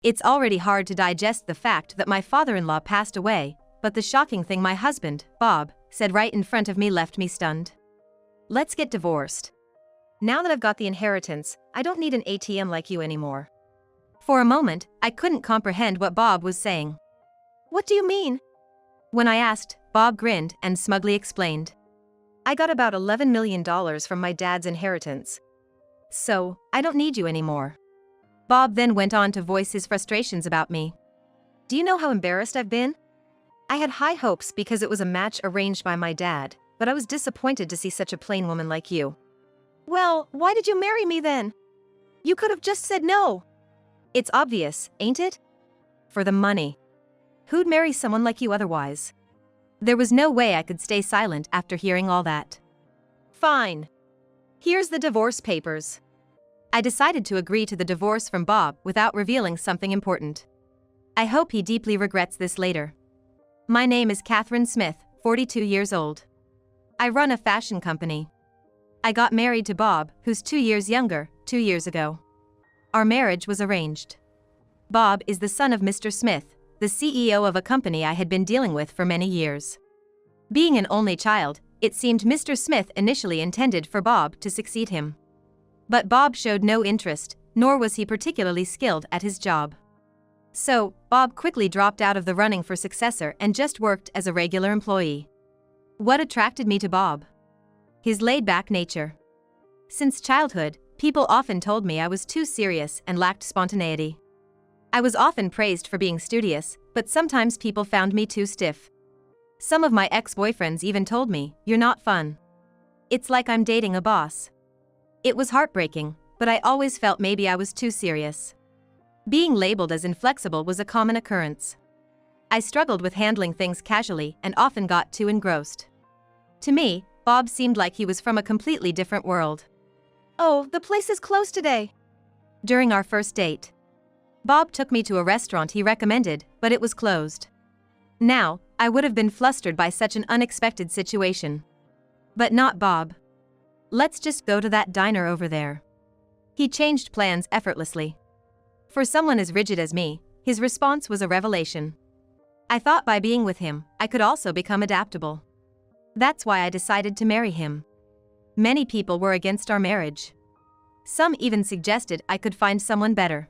It's already hard to digest the fact that my father-in-law passed away, but the shocking thing my husband, Bob, said right in front of me left me stunned. Let's get divorced. Now that I've got the inheritance, I don't need an ATM like you anymore. For a moment, I couldn't comprehend what Bob was saying. What do you mean? When I asked, Bob grinned and smugly explained. I got about $11 million from my dad's inheritance. So, I don't need you anymore. Bob then went on to voice his frustrations about me. Do you know how embarrassed I've been? I had high hopes because it was a match arranged by my dad, but I was disappointed to see such a plain woman like you. Well, why did you marry me then? You could have just said no. It's obvious, ain't it? For the money. Who'd marry someone like you otherwise? There was no way I could stay silent after hearing all that. Fine. Here's the divorce papers. I decided to agree to the divorce from Bob without revealing something important. I hope he deeply regrets this later. My name is Catherine Smith, 42 years old. I run a fashion company. I got married to Bob, who's 2 years younger, 2 years ago. Our marriage was arranged. Bob is the son of Mr. Smith, the CEO of a company I had been dealing with for many years. Being an only child, it seemed Mr. Smith initially intended for Bob to succeed him. But Bob showed no interest, nor was he particularly skilled at his job. So, Bob quickly dropped out of the running for successor and just worked as a regular employee. What attracted me to Bob? His laid-back nature. Since childhood, people often told me I was too serious and lacked spontaneity. I was often praised for being studious, but sometimes people found me too stiff. Some of my ex-boyfriends even told me, "You're not fun. It's like I'm dating a boss." It was heartbreaking, but I always felt maybe I was too serious. Being labeled as inflexible was a common occurrence. I struggled with handling things casually and often got too engrossed. To me, Bob seemed like he was from a completely different world. Oh, the place is closed today. During our first date, Bob took me to a restaurant he recommended, but it was closed. Now, I would have been flustered by such an unexpected situation. But not Bob. Let's just go to that diner over there. He changed plans effortlessly. For someone as rigid as me, his response was a revelation. I thought by being with him, I could also become adaptable. That's why I decided to marry him. Many people were against our marriage. Some even suggested I could find someone better.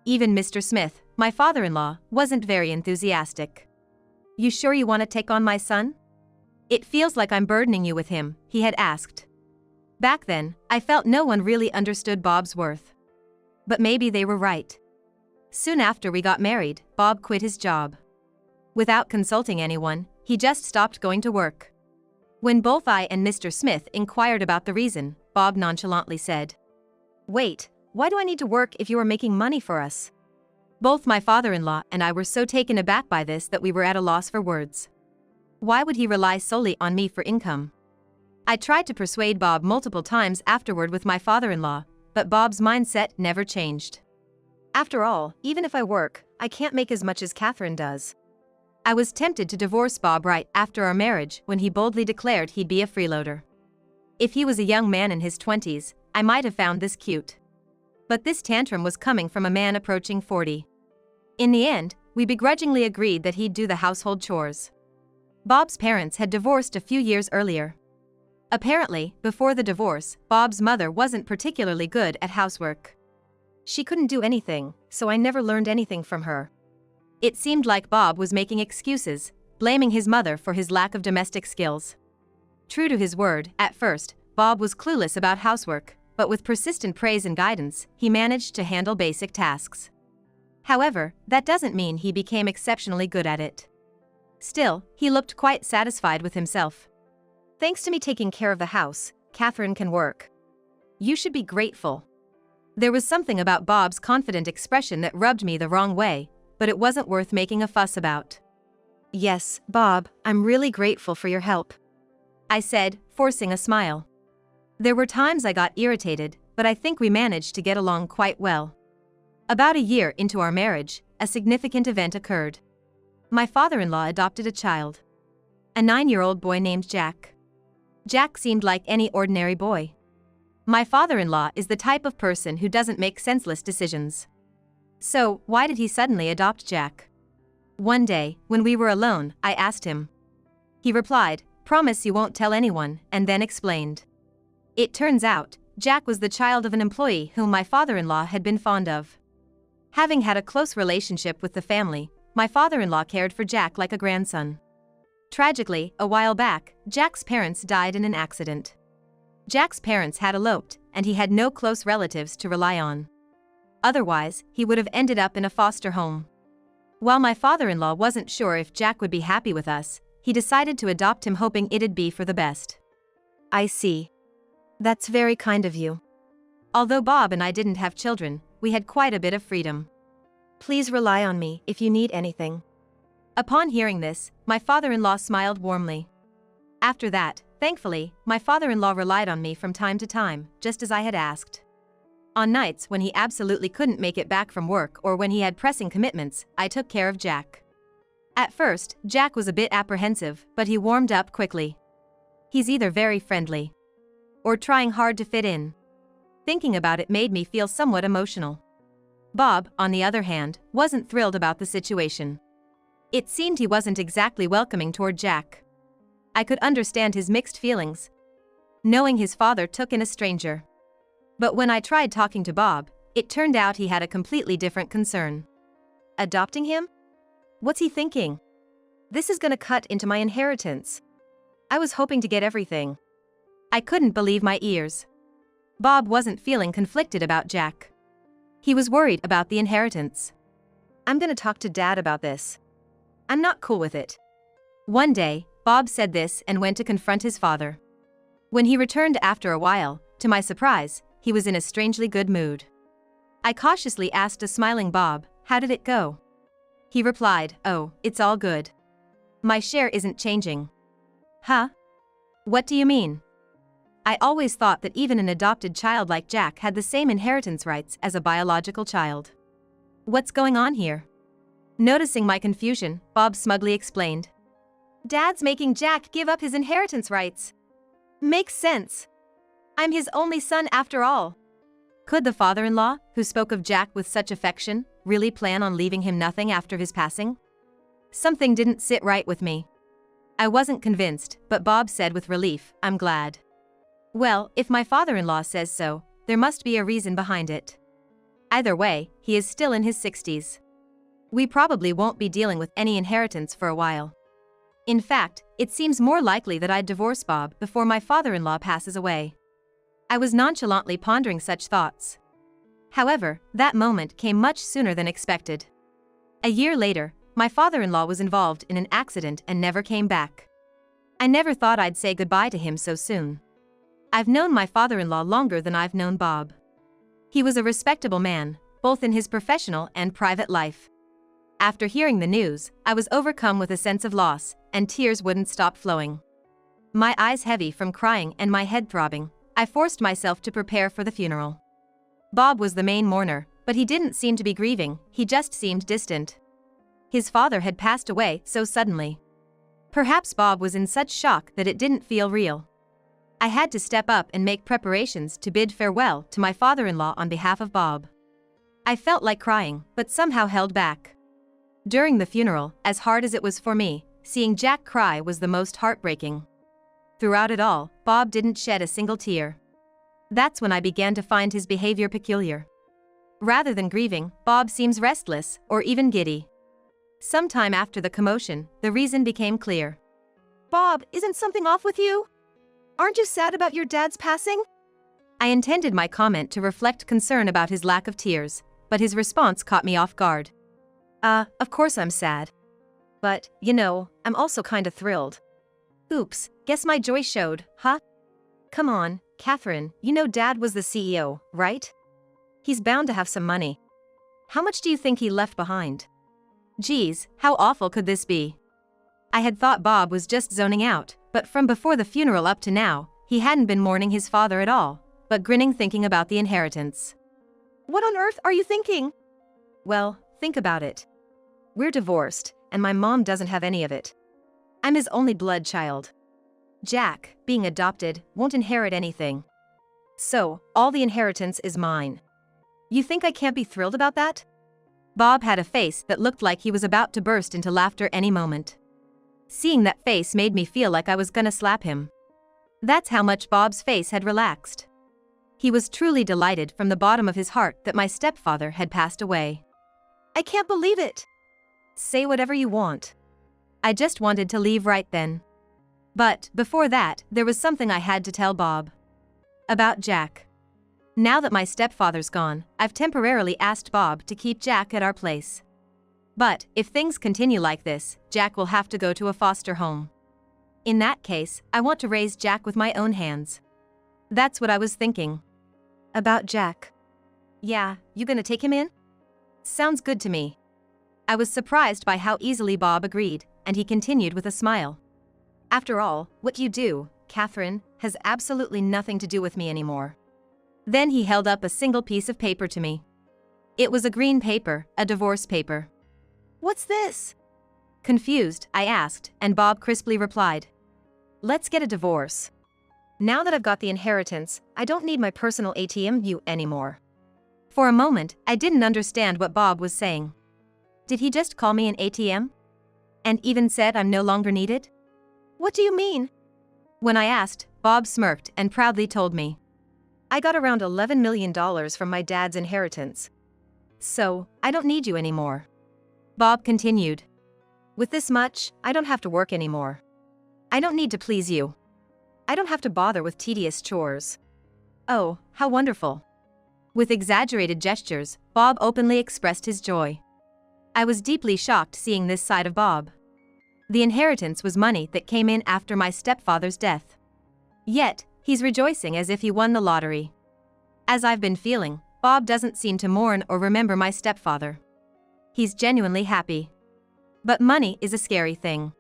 Even Mr. Smith, my father-in-law, wasn't very enthusiastic. You sure you want to take on my son? It feels like I'm burdening you with him, he had asked. Back then, I felt no one really understood Bob's worth. But maybe they were right. Soon after we got married, Bob quit his job. Without consulting anyone, he just stopped going to work. When both I and Mr. Smith inquired about the reason, Bob nonchalantly said, "Wait, why do I need to work if you are making money for us?" Both my father-in-law and I were so taken aback by this that we were at a loss for words. Why would he rely solely on me for income? I tried to persuade Bob multiple times afterward with my father-in-law, but Bob's mindset never changed. After all, even if I work, I can't make as much as Catherine does. I was tempted to divorce Bob right after our marriage when he boldly declared he'd be a freeloader. If he was a young man in his 20s, I might have found this cute. But this tantrum was coming from a man approaching 40. In the end, we begrudgingly agreed that he'd do the household chores. Bob's parents had divorced a few years earlier. Apparently, before the divorce, Bob's mother wasn't particularly good at housework. She couldn't do anything, so I never learned anything from her. It seemed like Bob was making excuses, blaming his mother for his lack of domestic skills. True to his word, at first, Bob was clueless about housework, but with persistent praise and guidance, he managed to handle basic tasks. However, that doesn't mean he became exceptionally good at it. Still, he looked quite satisfied with himself. Thanks to me taking care of the house, Catherine can work. You should be grateful. There was something about Bob's confident expression that rubbed me the wrong way, but it wasn't worth making a fuss about. Yes, Bob, I'm really grateful for your help, I said, forcing a smile. There were times I got irritated, but I think we managed to get along quite well. About a year into our marriage, a significant event occurred. My father-in-law adopted a child. A 9-year-old boy named Jack. Jack seemed like any ordinary boy. My father-in-law is the type of person who doesn't make senseless decisions. So, why did he suddenly adopt Jack? One day, when we were alone, I asked him. He replied, "Promise you won't tell anyone," and then explained. It turns out, Jack was the child of an employee whom my father-in-law had been fond of. Having had a close relationship with the family, my father-in-law cared for Jack like a grandson. Tragically, a while back, Jack's parents died in an accident. Jack's parents had eloped, and he had no close relatives to rely on. Otherwise, he would have ended up in a foster home. While my father-in-law wasn't sure if Jack would be happy with us, he decided to adopt him, hoping it'd be for the best. I see. That's very kind of you. Although Bob and I didn't have children, we had quite a bit of freedom. Please rely on me if you need anything. Upon hearing this, my father-in-law smiled warmly. After that, thankfully, my father-in-law relied on me from time to time, just as I had asked. On nights when he absolutely couldn't make it back from work or when he had pressing commitments, I took care of Jack. At first, Jack was a bit apprehensive, but he warmed up quickly. He's either very friendly or trying hard to fit in. Thinking about it made me feel somewhat emotional. Bob, on the other hand, wasn't thrilled about the situation. It seemed he wasn't exactly welcoming toward Jack. I could understand his mixed feelings, knowing his father took in a stranger. But when I tried talking to Bob, it turned out he had a completely different concern. Adopting him? What's he thinking? This is gonna cut into my inheritance. I was hoping to get everything. I couldn't believe my ears. Bob wasn't feeling conflicted about Jack. He was worried about the inheritance. I'm gonna talk to Dad about this. I'm not cool with it. One day, Bob said this and went to confront his father. When he returned after a while, to my surprise, he was in a strangely good mood. I cautiously asked a smiling Bob, "How did it go?" He replied, "Oh, it's all good. My share isn't changing." Huh? What do you mean? I always thought that even an adopted child like Jack had the same inheritance rights as a biological child. What's going on here? Noticing my confusion, Bob smugly explained. Dad's making Jack give up his inheritance rights. Makes sense. I'm his only son after all. Could the father-in-law, who spoke of Jack with such affection, really plan on leaving him nothing after his passing? Something didn't sit right with me. I wasn't convinced, but Bob said with relief, "I'm glad." Well, if my father-in-law says so, there must be a reason behind it. Either way, he is still in his 60s. We probably won't be dealing with any inheritance for a while. In fact, it seems more likely that I'd divorce Bob before my father-in-law passes away. I was nonchalantly pondering such thoughts. However, that moment came much sooner than expected. A year later, my father-in-law was involved in an accident and never came back. I never thought I'd say goodbye to him so soon. I've known my father-in-law longer than I've known Bob. He was a respectable man, both in his professional and private life. After hearing the news, I was overcome with a sense of loss, and tears wouldn't stop flowing. My eyes heavy from crying and my head throbbing, I forced myself to prepare for the funeral. Bob was the main mourner, but he didn't seem to be grieving, he just seemed distant. His father had passed away so suddenly. Perhaps Bob was in such shock that it didn't feel real. I had to step up and make preparations to bid farewell to my father-in-law on behalf of Bob. I felt like crying, but somehow held back. During the funeral, as hard as it was for me, seeing Jack cry was the most heartbreaking. Throughout it all, Bob didn't shed a single tear. That's when I began to find his behavior peculiar. Rather than grieving, Bob seems restless, or even giddy. Sometime after the commotion, the reason became clear. Bob, isn't something off with you? Aren't you sad about your dad's passing? I intended my comment to reflect concern about his lack of tears, but his response caught me off guard. Of course I'm sad. But, I'm also kinda thrilled. Oops, guess my joy showed, huh? Come on, Catherine, Dad was the CEO, right? He's bound to have some money. How much do you think he left behind? Geez, how awful could this be? I had thought Bob was just zoning out, but from before the funeral up to now, he hadn't been mourning his father at all, but grinning thinking about the inheritance. What on earth are you thinking? Well, think about it. We're divorced, and my mom doesn't have any of it. I'm his only blood child. Jack, being adopted, won't inherit anything. So, all the inheritance is mine. You think I can't be thrilled about that? Bob had a face that looked like he was about to burst into laughter any moment. Seeing that face made me feel like I was gonna slap him. That's how much Bob's face had relaxed. He was truly delighted from the bottom of his heart that my stepfather had passed away. I can't believe it. Say whatever you want. I just wanted to leave right then. But, before that, there was something I had to tell Bob. About Jack. Now that my stepfather's gone, I've temporarily asked Bob to keep Jack at our place. But, if things continue like this, Jack will have to go to a foster home. In that case, I want to raise Jack with my own hands. That's what I was thinking. About Jack. Yeah, you gonna take him in? Sounds good to me. I was surprised by how easily Bob agreed, and he continued with a smile. After all, what you do, Catherine, has absolutely nothing to do with me anymore. Then he held up a single piece of paper to me. It was a green paper, a divorce paper. What's this? Confused, I asked, and Bob crisply replied. Let's get a divorce. Now that I've got the inheritance, I don't need my personal ATM anymore. For a moment, I didn't understand what Bob was saying. Did he just call me an ATM? And even said I'm no longer needed? What do you mean? When I asked, Bob smirked and proudly told me. I got around $11 million from my dad's inheritance. So, I don't need you anymore. Bob continued. With this much, I don't have to work anymore. I don't need to please you. I don't have to bother with tedious chores. Oh, how wonderful. With exaggerated gestures, Bob openly expressed his joy. I was deeply shocked seeing this side of Bob. The inheritance was money that came in after my stepfather's death. Yet, he's rejoicing as if he won the lottery. As I've been feeling, Bob doesn't seem to mourn or remember my stepfather. He's genuinely happy. But money is a scary thing.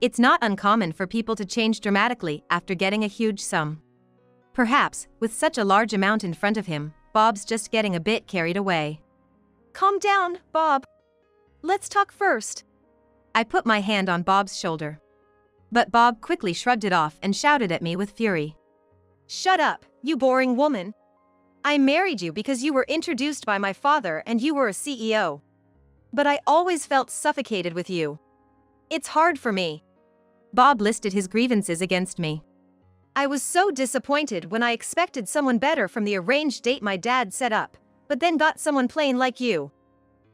It's not uncommon for people to change dramatically after getting a huge sum. Perhaps, with such a large amount in front of him, Bob's just getting a bit carried away. Calm down, Bob. Let's talk first. I put my hand on Bob's shoulder. But Bob quickly shrugged it off and shouted at me with fury. Shut up, you boring woman. I married you because you were introduced by my father and you were a CEO. But I always felt suffocated with you. It's hard for me. Bob listed his grievances against me. I was so disappointed when I expected someone better from the arranged date my dad set up, but then got someone plain like you.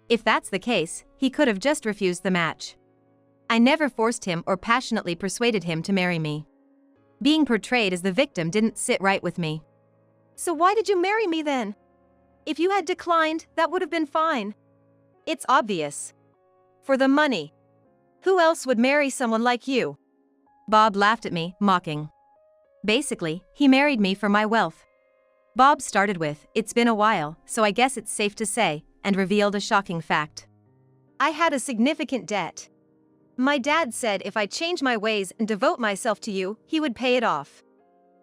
If that's the case, he could have just refused the match. I never forced him or passionately persuaded him to marry me. Being portrayed as the victim didn't sit right with me. So why did you marry me then? If you had declined, that would have been fine. It's obvious. For the money. Who else would marry someone like you? Bob laughed at me, mocking. Basically, he married me for my wealth. Bob started with, "It's been a while, so I guess it's safe to say," and revealed a shocking fact. I had a significant debt. My dad said if I change my ways and devote myself to you, he would pay it off.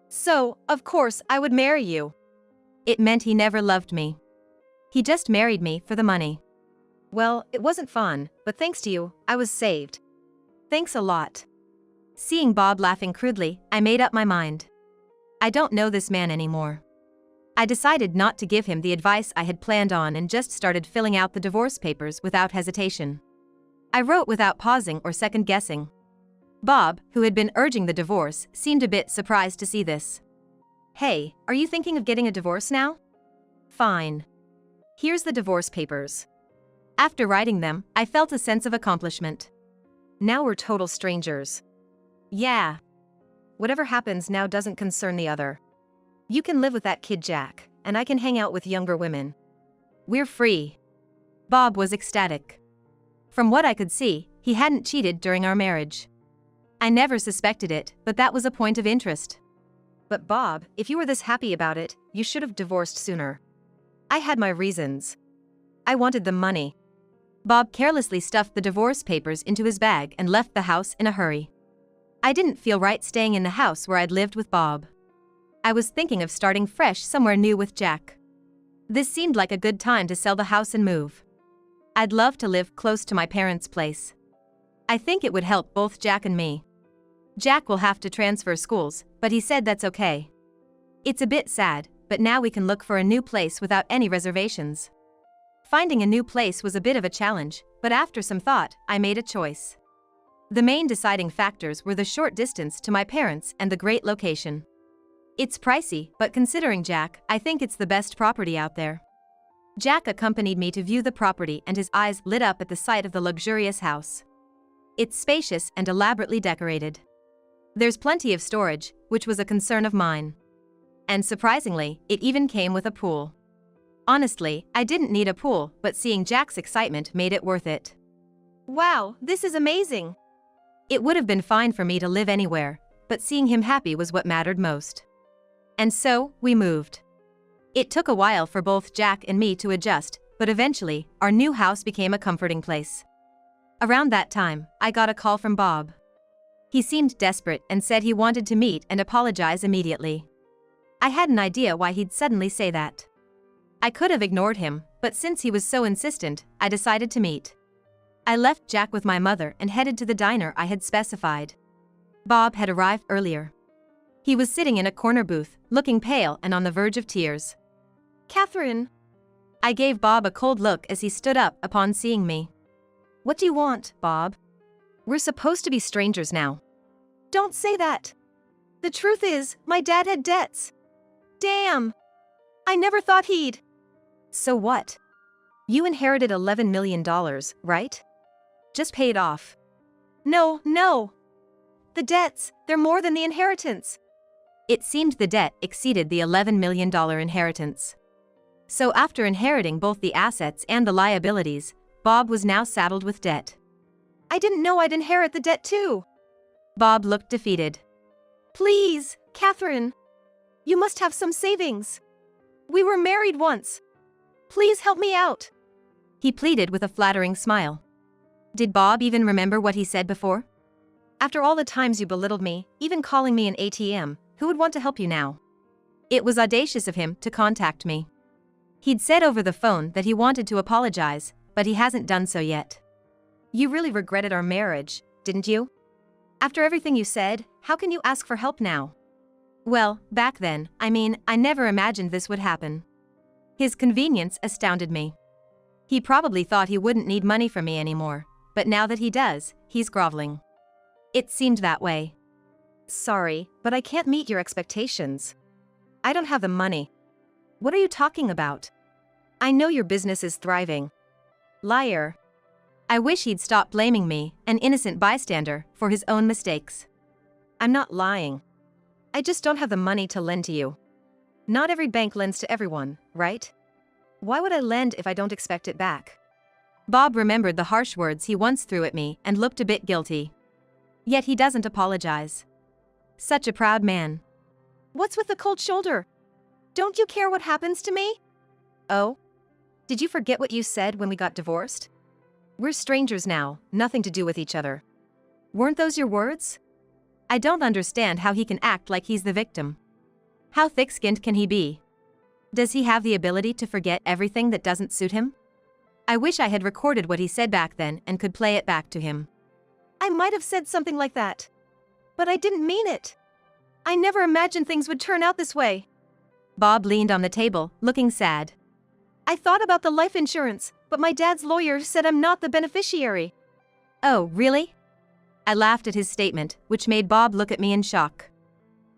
So, of course, I would marry you. It meant he never loved me. He just married me for the money. Well, it wasn't fun, but thanks to you, I was saved. Thanks a lot. Seeing Bob laughing crudely, I made up my mind. I don't know this man anymore. I decided not to give him the advice I had planned on and just started filling out the divorce papers without hesitation. I wrote without pausing or second-guessing. Bob, who had been urging the divorce, seemed a bit surprised to see this. Hey, are you thinking of getting a divorce now? Fine. Here's the divorce papers. After writing them, I felt a sense of accomplishment. Now we're total strangers. Yeah. Whatever happens now doesn't concern the other. You can live with that kid Jack, and I can hang out with younger women. We're free. Bob was ecstatic. From what I could see, he hadn't cheated during our marriage. I never suspected it, but that was a point of interest. But Bob, if you were this happy about it, you should have divorced sooner. I had my reasons. I wanted the money. Bob carelessly stuffed the divorce papers into his bag and left the house in a hurry. I didn't feel right staying in the house where I'd lived with Bob. I was thinking of starting fresh somewhere new with Jack. This seemed like a good time to sell the house and move. I'd love to live close to my parents' place. I think it would help both Jack and me. Jack will have to transfer schools, but he said that's okay. It's a bit sad, but now we can look for a new place without any reservations. Finding a new place was a bit of a challenge, but after some thought, I made a choice. The main deciding factors were the short distance to my parents and the great location. It's pricey, but considering Jack, I think it's the best property out there. Jack accompanied me to view the property and his eyes lit up at the sight of the luxurious house. It's spacious and elaborately decorated. There's plenty of storage, which was a concern of mine. And surprisingly, it even came with a pool. Honestly, I didn't need a pool, but seeing Jack's excitement made it worth it. Wow, this is amazing. It would have been fine for me to live anywhere, but seeing him happy was what mattered most. And so, we moved. It took a while for both Jack and me to adjust, but eventually, our new house became a comforting place. Around that time, I got a call from Bob. He seemed desperate and said he wanted to meet and apologize immediately. I had an idea why he'd suddenly say that. I could have ignored him, but since he was so insistent, I decided to meet. I left Jack with my mother and headed to the diner I had specified. Bob had arrived earlier. He was sitting in a corner booth, looking pale and on the verge of tears. Catherine. I gave Bob a cold look as he stood up upon seeing me. What do you want, Bob? We're supposed to be strangers now. Don't say that. The truth is, my dad had debts. Damn. I never thought he'd. So what? You inherited $11 million, right? Just pay it off. No. The debts, they're more than the inheritance. It seemed the debt exceeded the $11 million inheritance. So after inheriting both the assets and the liabilities, Bob was now saddled with debt. I didn't know I'd inherit the debt too. Bob looked defeated. Please, Catherine. You must have some savings. We were married once. Please help me out. He pleaded with a flattering smile. Did Bob even remember what he said before? After all the times you belittled me, even calling me an ATM, who would want to help you now? It was audacious of him to contact me. He'd said over the phone that he wanted to apologize, but he hasn't done so yet. You really regretted our marriage, didn't you? After everything you said, how can you ask for help now? Well, back then, I never imagined this would happen. His convenience astounded me. He probably thought he wouldn't need money from me anymore, but now that he does, he's groveling. It seemed that way. Sorry, but I can't meet your expectations. I don't have the money. What are you talking about? I know your business is thriving. Liar. I wish he'd stop blaming me, an innocent bystander, for his own mistakes. I'm not lying. I just don't have the money to lend to you. Not every bank lends to everyone, right? Why would I lend if I don't expect it back? Bob remembered the harsh words he once threw at me and looked a bit guilty. Yet he doesn't apologize. Such a proud man. What's with the cold shoulder? Don't you care what happens to me? Oh? Did you forget what you said when we got divorced? We're strangers now, nothing to do with each other. Weren't those your words? I don't understand how he can act like he's the victim. How thick-skinned can he be? Does he have the ability to forget everything that doesn't suit him? I wish I had recorded what he said back then and could play it back to him. I might have said something like that. But I didn't mean it. I never imagined things would turn out this way. Bob leaned on the table, looking sad. I thought about the life insurance, but my dad's lawyer said I'm not the beneficiary. Oh, really? I laughed at his statement, which made Bob look at me in shock.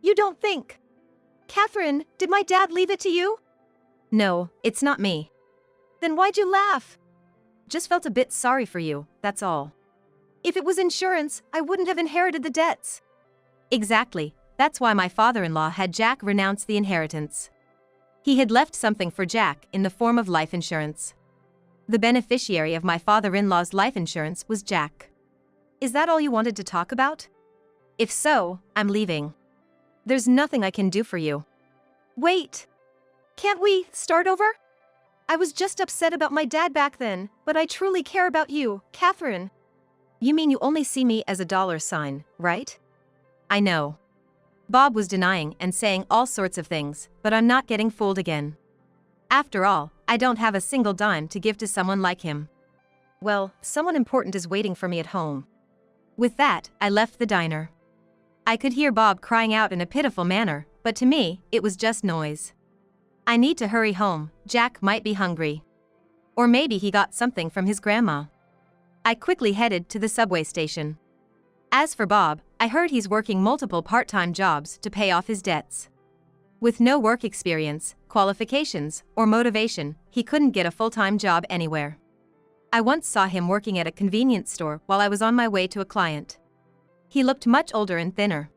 You don't think? Catherine, did my dad leave it to you? No, it's not me. Then why'd you laugh? Just felt a bit sorry for you, that's all. If it was insurance, I wouldn't have inherited the debts. Exactly, that's why my father-in-law had Jack renounce the inheritance. He had left something for Jack in the form of life insurance. The beneficiary of my father-in-law's life insurance was Jack. Is that all you wanted to talk about? If so, I'm leaving. There's nothing I can do for you. Wait. Can't we start over? I was just upset about my dad back then, but I truly care about you, Catherine. You mean you only see me as a dollar sign, right? I know. Bob was denying and saying all sorts of things, but I'm not getting fooled again. After all, I don't have a single dime to give to someone like him. Well, someone important is waiting for me at home. With that, I left the diner. I could hear Bob crying out in a pitiful manner, but to me, it was just noise. I need to hurry home, Jack might be hungry. Or maybe he got something from his grandma. I quickly headed to the subway station. As for Bob, I heard he's working multiple part-time jobs to pay off his debts. With no work experience, qualifications, or motivation, he couldn't get a full-time job anywhere. I once saw him working at a convenience store while I was on my way to a client. He looked much older and thinner.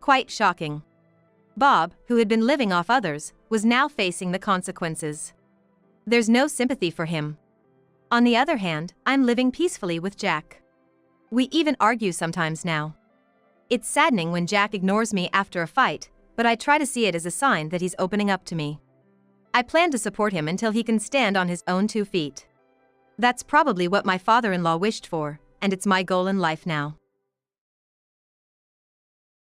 Quite shocking. Bob, who had been living off others, was now facing the consequences. There's no sympathy for him. On the other hand, I'm living peacefully with Jack. We even argue sometimes now. It's saddening when Jack ignores me after a fight, but I try to see it as a sign that he's opening up to me. I plan to support him until he can stand on his own 2 feet. That's probably what my father-in-law wished for, and it's my goal in life now.